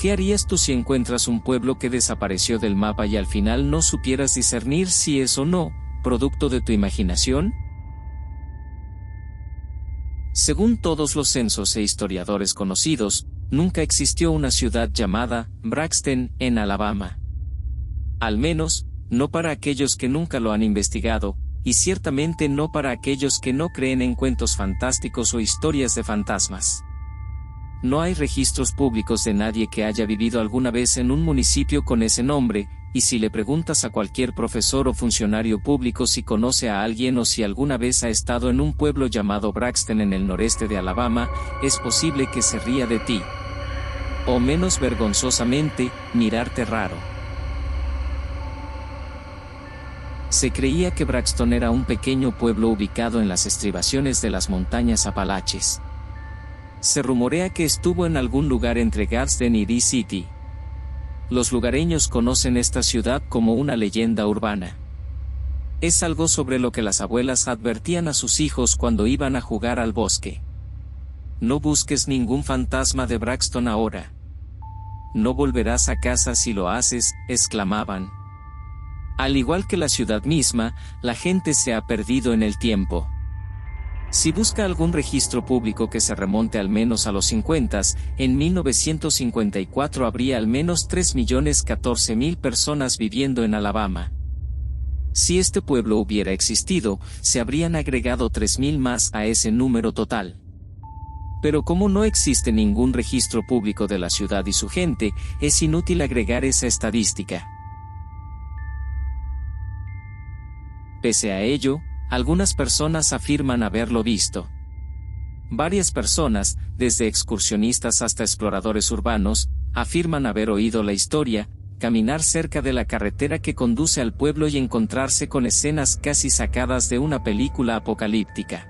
¿Qué harías tú si encuentras un pueblo que desapareció del mapa y al final no supieras discernir si es o no producto de tu imaginación? Según todos los censos e historiadores conocidos, nunca existió una ciudad llamada Braxton, en Alabama. Al menos, no para aquellos que nunca lo han investigado, y ciertamente no para aquellos que no creen en cuentos fantásticos o historias de fantasmas. No hay registros públicos de nadie que haya vivido alguna vez en un municipio con ese nombre, y si le preguntas a cualquier profesor o funcionario público si conoce a alguien o si alguna vez ha estado en un pueblo llamado Braxton en el noreste de Alabama, es posible que se ría de ti. O menos vergonzosamente, mirarte raro. Se creía que Braxton era un pequeño pueblo ubicado en las estribaciones de las montañas Apalaches. Se rumorea que estuvo en algún lugar entre Gadsden y Dee City. Los lugareños conocen esta ciudad como una leyenda urbana. Es algo sobre lo que las abuelas advertían a sus hijos cuando iban a jugar al bosque. No busques ningún fantasma de Braxton ahora. No volverás a casa si lo haces, exclamaban. Al igual que la ciudad misma, la gente se ha perdido en el tiempo. Si busca algún registro público que se remonte al menos a los 50s, en 1954 habría al menos 3.014.000 personas viviendo en Alabama. Si este pueblo hubiera existido, se habrían agregado 3.000 más a ese número total. Pero como no existe ningún registro público de la ciudad y su gente, es inútil agregar esa estadística. Pese a ello, algunas personas afirman haberlo visto. Varias personas, desde excursionistas hasta exploradores urbanos, afirman haber oído la historia, caminar cerca de la carretera que conduce al pueblo y encontrarse con escenas casi sacadas de una película apocalíptica.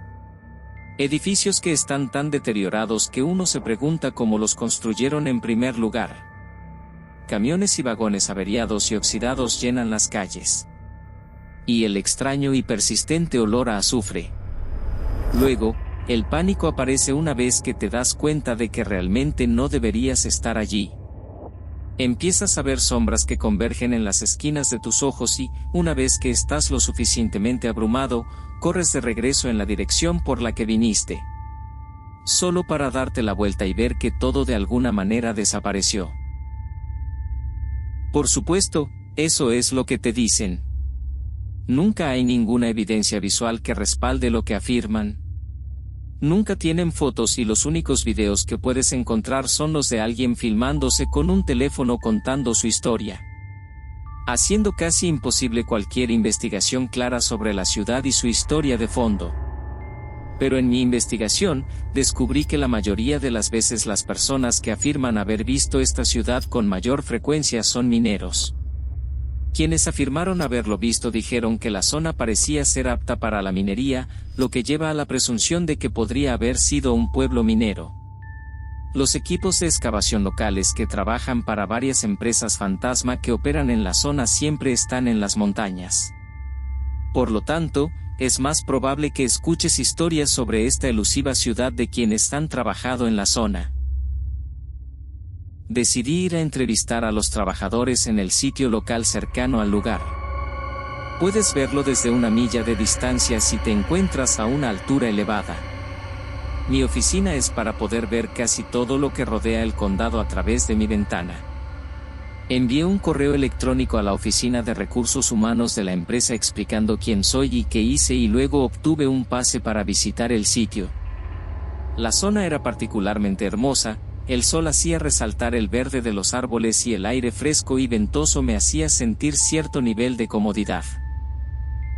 Edificios que están tan deteriorados que uno se pregunta cómo los construyeron en primer lugar. Camiones y vagones averiados y oxidados llenan las calles. Y el extraño y persistente olor a azufre. Luego, el pánico aparece una vez que te das cuenta de que realmente no deberías estar allí. Empiezas a ver sombras que convergen en las esquinas de tus ojos y, una vez que estás lo suficientemente abrumado, corres de regreso en la dirección por la que viniste. Solo para darte la vuelta y ver que todo de alguna manera desapareció. Por supuesto, eso es lo que te dicen. Nunca hay ninguna evidencia visual que respalde lo que afirman. Nunca tienen fotos y los únicos videos que puedes encontrar son los de alguien filmándose con un teléfono contando su historia. Haciendo casi imposible cualquier investigación clara sobre la ciudad y su historia de fondo. Pero en mi investigación, descubrí que la mayoría de las veces las personas que afirman haber visto esta ciudad con mayor frecuencia son mineros. Quienes afirmaron haberlo visto dijeron que la zona parecía ser apta para la minería, lo que lleva a la presunción de que podría haber sido un pueblo minero. Los equipos de excavación locales que trabajan para varias empresas fantasma que operan en la zona siempre están en las montañas. Por lo tanto, es más probable que escuches historias sobre esta elusiva ciudad de quienes han trabajado en la zona. Decidí ir a entrevistar a los trabajadores en el sitio local cercano al lugar. Puedes verlo desde una milla de distancia si te encuentras a una altura elevada. Mi oficina es para poder ver casi todo lo que rodea el condado a través de mi ventana. Envié un correo electrónico a la oficina de recursos humanos de la empresa explicando quién soy y qué hice y luego obtuve un pase para visitar el sitio. La zona era particularmente hermosa. El sol hacía resaltar el verde de los árboles y el aire fresco y ventoso me hacía sentir cierto nivel de comodidad.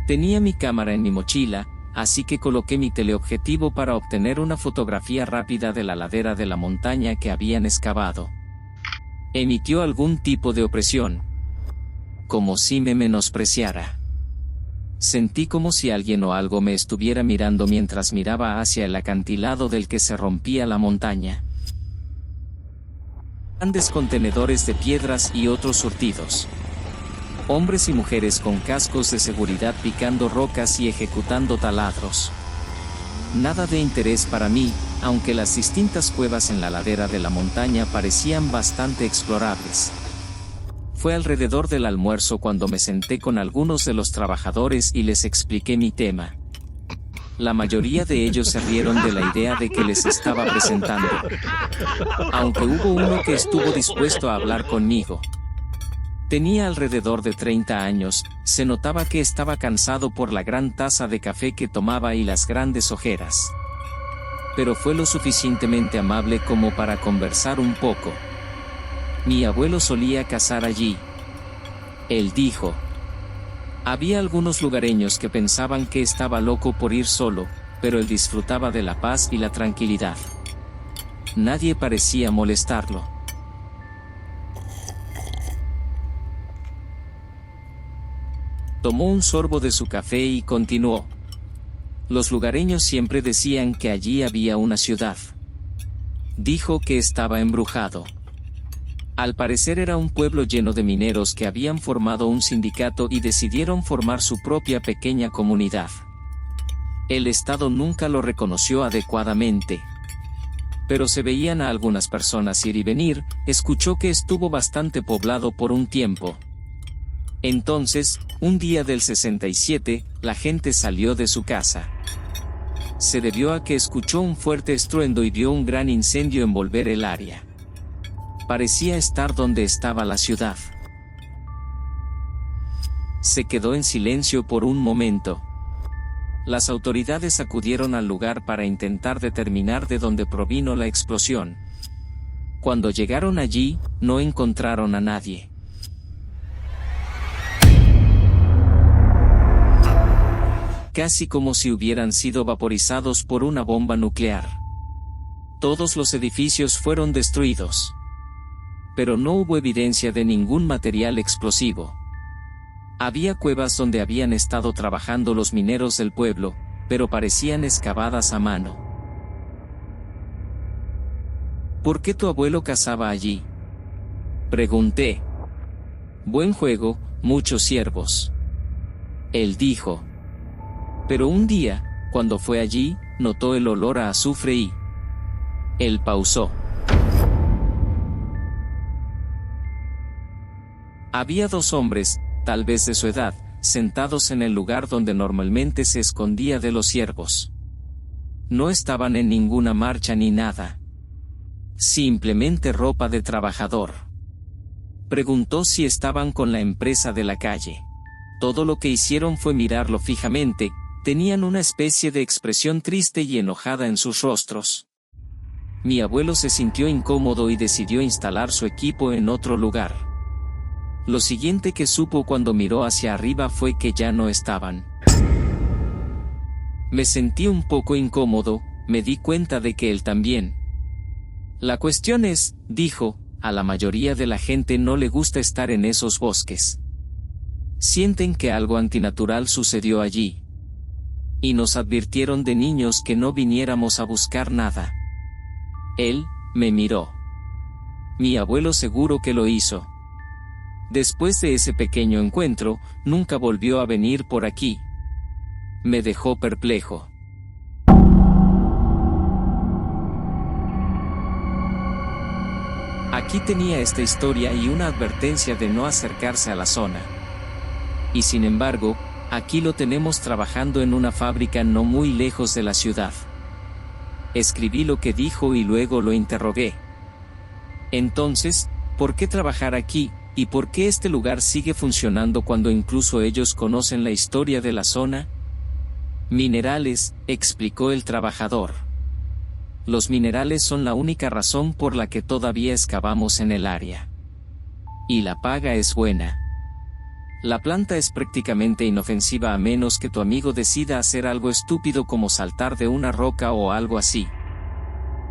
Tenía mi cámara en mi mochila, así que coloqué mi teleobjetivo para obtener una fotografía rápida de la ladera de la montaña que habían excavado. Emitió algún tipo de opresión. Como si me menospreciara. Sentí como si alguien o algo me estuviera mirando mientras miraba hacia el acantilado del que se rompía la montaña. Grandes contenedores de piedras y otros surtidos. Hombres y mujeres con cascos de seguridad picando rocas y ejecutando taladros. Nada de interés para mí, aunque las distintas cuevas en la ladera de la montaña parecían bastante explorables. Fue alrededor del almuerzo cuando me senté con algunos de los trabajadores y les expliqué mi tema. La mayoría de ellos se rieron de la idea de que les estaba presentando. Aunque hubo uno que estuvo dispuesto a hablar conmigo. Tenía alrededor de 30 años, se notaba que estaba cansado por la gran taza de café que tomaba y las grandes ojeras. Pero fue lo suficientemente amable como para conversar un poco. Mi abuelo solía cazar allí. Él dijo. Había algunos lugareños que pensaban que estaba loco por ir solo, pero él disfrutaba de la paz y la tranquilidad. Nadie parecía molestarlo. Tomó un sorbo de su café y continuó. Los lugareños siempre decían que allí había una ciudad. Dijo que estaba embrujado. Al parecer era un pueblo lleno de mineros que habían formado un sindicato y decidieron formar su propia pequeña comunidad. El Estado nunca lo reconoció adecuadamente. Pero se veían a algunas personas ir y venir, escuchó que estuvo bastante poblado por un tiempo. Entonces, un día del 67, la gente salió de su casa. Se debió a que escuchó un fuerte estruendo y vio un gran incendio envolver el área. Parecía estar donde estaba la ciudad. Se quedó en silencio por un momento. Las autoridades acudieron al lugar para intentar determinar de dónde provino la explosión. Cuando llegaron allí, no encontraron a nadie. Casi como si hubieran sido vaporizados por una bomba nuclear. Todos los edificios fueron destruidos. Pero no hubo evidencia de ningún material explosivo. Había cuevas donde habían estado trabajando los mineros del pueblo, pero parecían excavadas a mano. ¿Por qué tu abuelo cazaba allí? Pregunté. Buen juego, muchos ciervos. Él dijo. Pero un día, cuando fue allí, notó el olor a azufre y... Él pausó. Había dos hombres, tal vez de su edad, sentados en el lugar donde normalmente se escondía de los ciervos. No estaban en ninguna marcha ni nada. Simplemente ropa de trabajador. Preguntó si estaban con la empresa de la calle. Todo lo que hicieron fue mirarlo fijamente, tenían una especie de expresión triste y enojada en sus rostros. Mi abuelo se sintió incómodo y decidió instalar su equipo en otro lugar. Lo siguiente que supo cuando miró hacia arriba fue que ya no estaban. Me sentí un poco incómodo, me di cuenta de que él también. La cuestión es, dijo, a la mayoría de la gente no le gusta estar en esos bosques. Sienten que algo antinatural sucedió allí. Y nos advirtieron de niños que no viniéramos a buscar nada. Él me miró. Mi abuelo seguro que lo hizo. Después de ese pequeño encuentro, nunca volvió a venir por aquí. Me dejó perplejo. Aquí tenía esta historia y una advertencia de no acercarse a la zona. Y sin embargo, aquí lo tenemos trabajando en una fábrica no muy lejos de la ciudad. Escribí lo que dijo y luego lo interrogué. Entonces, ¿por qué trabajar aquí? ¿Y por qué este lugar sigue funcionando cuando incluso ellos conocen la historia de la zona? Minerales, explicó el trabajador. Los minerales son la única razón por la que todavía excavamos en el área. Y la paga es buena. La planta es prácticamente inofensiva a menos que tu amigo decida hacer algo estúpido como saltar de una roca o algo así.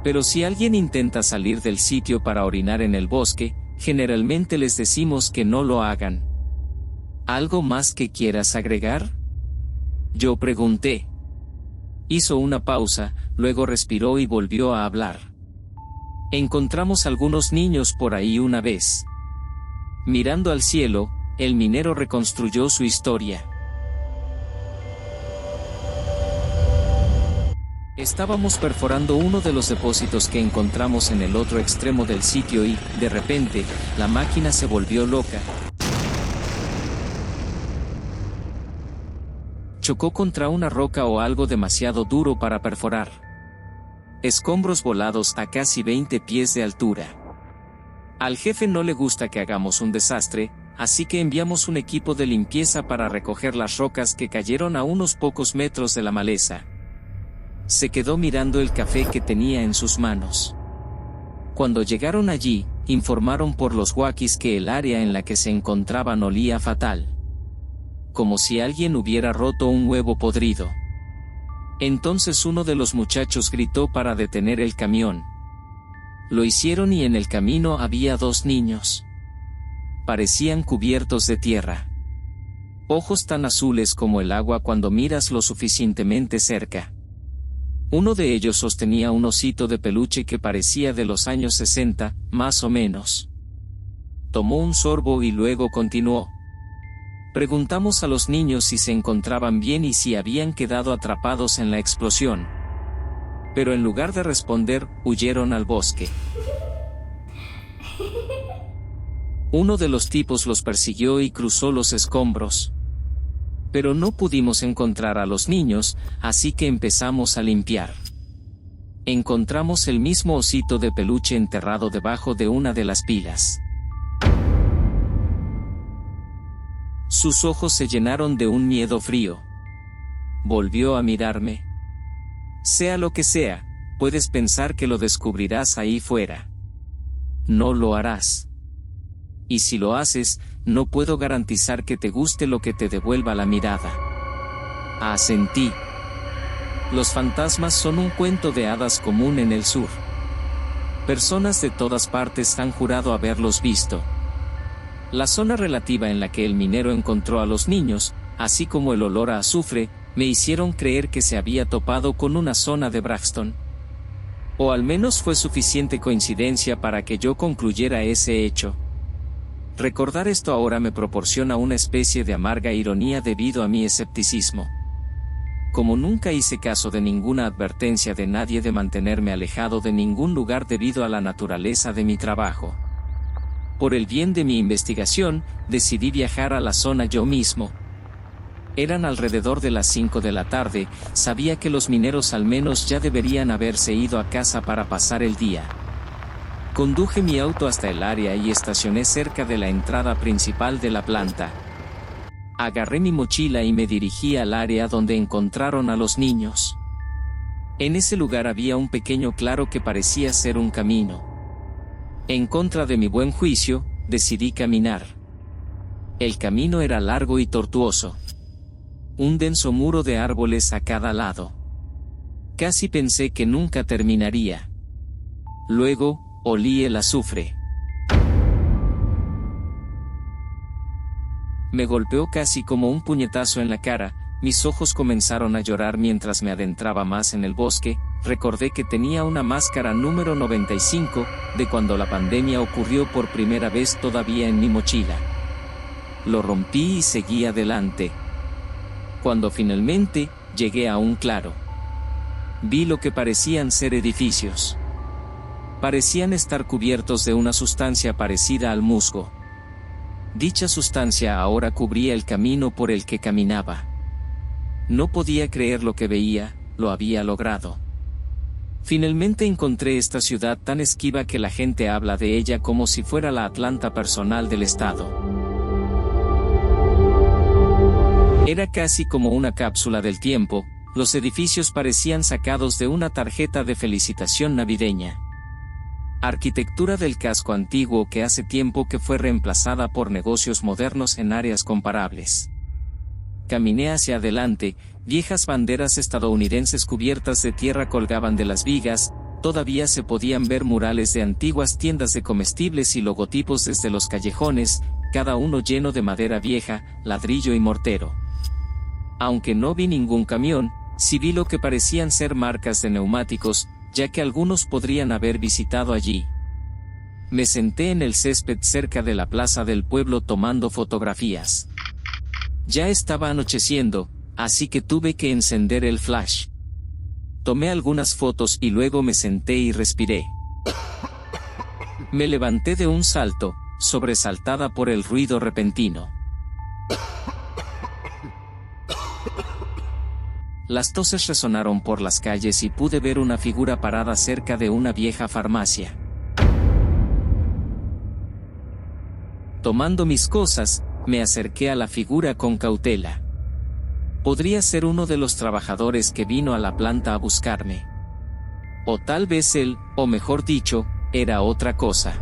Pero si alguien intenta salir del sitio para orinar en el bosque, generalmente les decimos que no lo hagan. ¿Algo más que quieras agregar? Yo pregunté. Hizo una pausa, luego respiró y volvió a hablar. Encontramos algunos niños por ahí una vez. Mirando al cielo, el minero reconstruyó su historia. Estábamos perforando uno de los depósitos que encontramos en el otro extremo del sitio y, de repente, la máquina se volvió loca. Chocó contra una roca o algo demasiado duro para perforar. Escombros volados a casi 20 pies de altura. Al jefe no le gusta que hagamos un desastre, así que enviamos un equipo de limpieza para recoger las rocas que cayeron a unos pocos metros de la maleza. Se quedó mirando el café que tenía en sus manos. Cuando llegaron allí, informaron por los walkies que el área en la que se encontraban olía fatal. Como si alguien hubiera roto un huevo podrido. Entonces uno de los muchachos gritó para detener el camión. Lo hicieron y en el camino había 2 niños. Parecían cubiertos de tierra. Ojos tan azules como el agua cuando miras lo suficientemente cerca. Uno de ellos sostenía un osito de peluche que parecía de los años 60, más o menos. Tomó un sorbo y luego continuó. Preguntamos a los niños si se encontraban bien y si habían quedado atrapados en la explosión. Pero en lugar de responder, huyeron al bosque. Uno de los tipos los persiguió y cruzó los escombros. Pero no pudimos encontrar a los niños, así que empezamos a limpiar. Encontramos el mismo osito de peluche enterrado debajo de una de las pilas. Sus ojos se llenaron de un miedo frío. Volvió a mirarme. Sea lo que sea, puedes pensar que lo descubrirás ahí fuera. No lo harás. Y si lo haces, no puedo garantizar que te guste lo que te devuelva la mirada. Asentí. Los fantasmas son un cuento de hadas común en el sur. Personas de todas partes han jurado haberlos visto. La zona relativa en la que el minero encontró a los niños, así como el olor a azufre, me hicieron creer que se había topado con una zona de Braxton. O al menos fue suficiente coincidencia para que yo concluyera ese hecho. Recordar esto ahora me proporciona una especie de amarga ironía debido a mi escepticismo. Como nunca hice caso de ninguna advertencia de nadie de mantenerme alejado de ningún lugar debido a la naturaleza de mi trabajo. Por el bien de mi investigación, decidí viajar a la zona yo mismo. Eran alrededor de las 5 de la tarde, sabía que los mineros al menos ya deberían haberse ido a casa para pasar el día. Conduje mi auto hasta el área y estacioné cerca de la entrada principal de la planta. Agarré mi mochila y me dirigí al área donde encontraron a los niños. En ese lugar había un pequeño claro que parecía ser un camino. En contra de mi buen juicio, decidí caminar. El camino era largo y tortuoso. Un denso muro de árboles a cada lado. Casi pensé que nunca terminaría. Luego, olí el azufre. Me golpeó casi como un puñetazo en la cara, mis ojos comenzaron a llorar mientras me adentraba más en el bosque. Recordé que tenía una máscara número 95, de cuando la pandemia ocurrió por primera vez todavía en mi mochila. Lo rompí y seguí adelante. Cuando finalmente, llegué a un claro. Vi lo que parecían ser edificios. Parecían estar cubiertos de una sustancia parecida al musgo. Dicha sustancia ahora cubría el camino por el que caminaba. No podía creer lo que veía, lo había logrado. Finalmente encontré esta ciudad tan esquiva que la gente habla de ella como si fuera la Atlanta personal del estado. Era casi como una cápsula del tiempo, los edificios parecían sacados de una tarjeta de felicitación navideña. Arquitectura del casco antiguo que hace tiempo que fue reemplazada por negocios modernos en áreas comparables. Caminé hacia adelante, viejas banderas estadounidenses cubiertas de tierra colgaban de las vigas, todavía se podían ver murales de antiguas tiendas de comestibles y logotipos desde los callejones, cada uno lleno de madera vieja, ladrillo y mortero. Aunque no vi ningún camión, sí vi lo que parecían ser marcas de neumáticos, ya que algunos podrían haber visitado allí. Me senté en el césped cerca de la plaza del pueblo tomando fotografías. Ya estaba anocheciendo, así que tuve que encender el flash. Tomé algunas fotos y luego me senté y respiré. Me levanté de un salto, sobresaltada por el ruido repentino. Las toses resonaron por las calles y pude ver una figura parada cerca de una vieja farmacia. Tomando mis cosas, me acerqué a la figura con cautela. Podría ser uno de los trabajadores que vino a la planta a buscarme. O tal vez él, o mejor dicho, era otra cosa.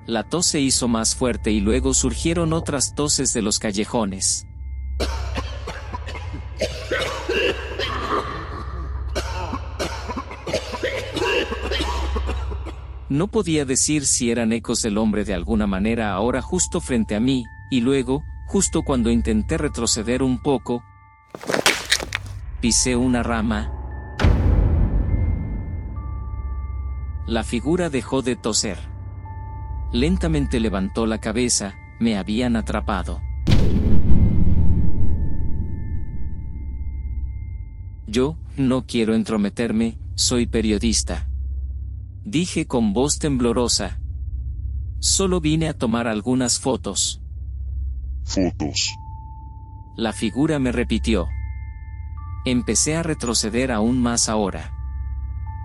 La tos se hizo más fuerte y luego surgieron otras toses de los callejones. No podía decir si eran ecos del hombre de alguna manera ahora justo frente a mí, y luego, justo cuando intenté retroceder un poco, pisé una rama. La figura dejó de toser. Lentamente levantó la cabeza, me habían atrapado. Yo, no quiero entrometerme, soy periodista. Dije con voz temblorosa. Solo vine a tomar algunas fotos. Fotos. La figura me repitió. Empecé a retroceder aún más ahora.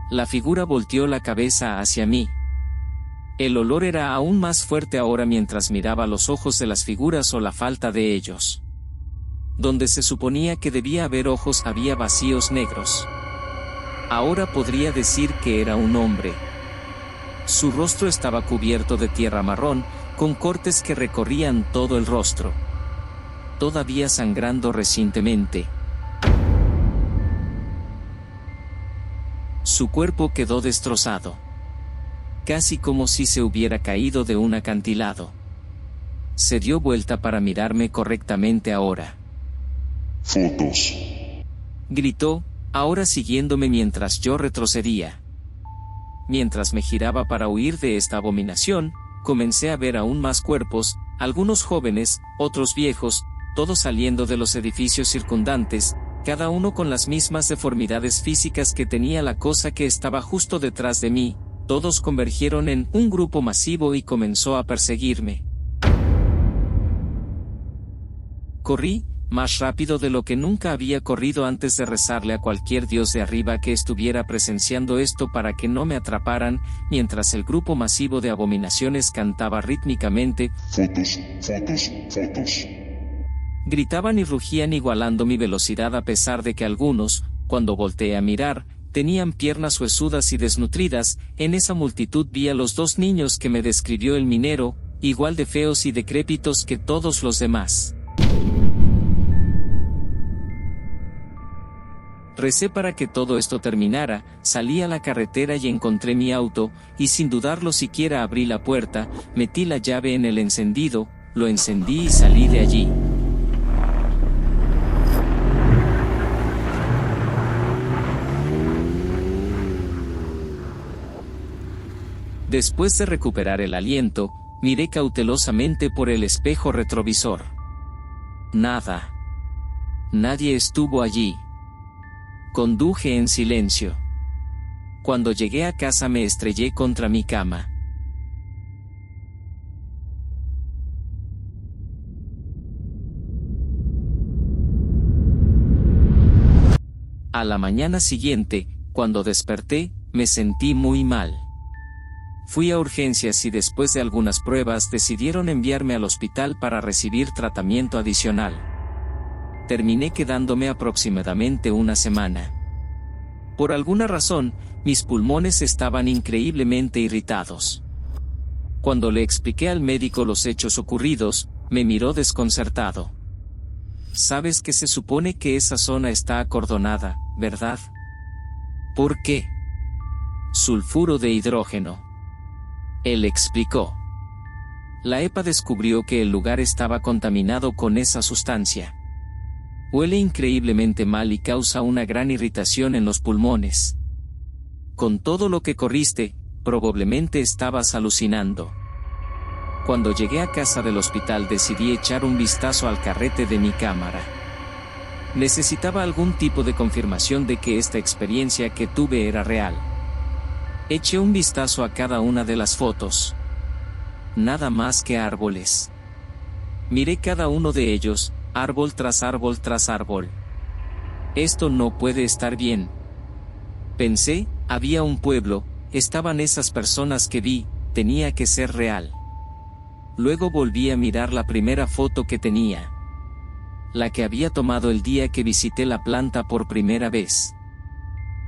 La figura volteó la cabeza hacia mí. El olor era aún más fuerte ahora mientras miraba los ojos de las figuras o la falta de ellos. Donde se suponía que debía haber ojos había vacíos negros. Ahora podría decir que era un hombre. Su rostro estaba cubierto de tierra marrón, con cortes que recorrían todo el rostro. Todavía sangrando recientemente. Su cuerpo quedó destrozado. Casi como si se hubiera caído de un acantilado. Se dio vuelta para mirarme correctamente ahora. Fotos. Gritó, ahora siguiéndome mientras yo retrocedía. Mientras me giraba para huir de esta abominación, comencé a ver aún más cuerpos, algunos jóvenes, otros viejos, todos saliendo de los edificios circundantes, cada uno con las mismas deformidades físicas que tenía la cosa que estaba justo detrás de mí. Todos convergieron en un grupo masivo y comenzó a perseguirme. Corrí, más rápido de lo que nunca había corrido antes de rezarle a cualquier dios de arriba que estuviera presenciando esto para que no me atraparan, mientras el grupo masivo de abominaciones cantaba rítmicamente. Fotos, fotos, fotos. Gritaban y rugían igualando mi velocidad a pesar de que algunos, cuando volteé a mirar, tenían piernas huesudas y desnutridas. En esa multitud vi a los dos niños que me describió el minero, igual de feos y decrépitos que todos los demás. Recé para que todo esto terminara, salí a la carretera y encontré mi auto, y sin dudarlo siquiera abrí la puerta, metí la llave en el encendido, lo encendí y salí de allí. Después de recuperar el aliento, miré cautelosamente por el espejo retrovisor. Nada. Nadie estuvo allí. Conduje en silencio. Cuando llegué a casa me estrellé contra mi cama. A la mañana siguiente, cuando desperté, me sentí muy mal. Fui a urgencias y después de algunas pruebas decidieron enviarme al hospital para recibir tratamiento adicional. Terminé quedándome aproximadamente una semana. Por alguna razón, mis pulmones estaban increíblemente irritados. Cuando le expliqué al médico los hechos ocurridos, me miró desconcertado. Sabes que se supone que esa zona está acordonada, ¿verdad? ¿Por qué? Sulfuro de hidrógeno. Él explicó. La EPA descubrió que el lugar estaba contaminado con esa sustancia. Huele increíblemente mal y causa una gran irritación en los pulmones. Con todo lo que corriste, probablemente estabas alucinando. Cuando llegué a casa del hospital decidí echar un vistazo al carrete de mi cámara. Necesitaba algún tipo de confirmación de que esta experiencia que tuve era real. Eché un vistazo a cada una de las fotos. Nada más que árboles. Miré cada uno de ellos, árbol tras árbol tras árbol. Esto no puede estar bien. Pensé, había un pueblo, estaban esas personas que vi, tenía que ser real. Luego volví a mirar la primera foto que tenía. La que había tomado el día que visité la planta por primera vez.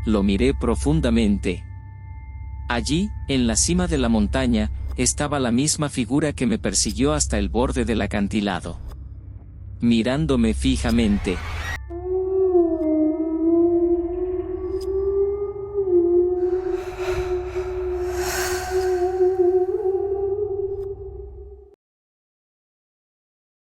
Lo miré profundamente. Allí, en la cima de la montaña, estaba la misma figura que me persiguió hasta el borde del acantilado. Mirándome fijamente.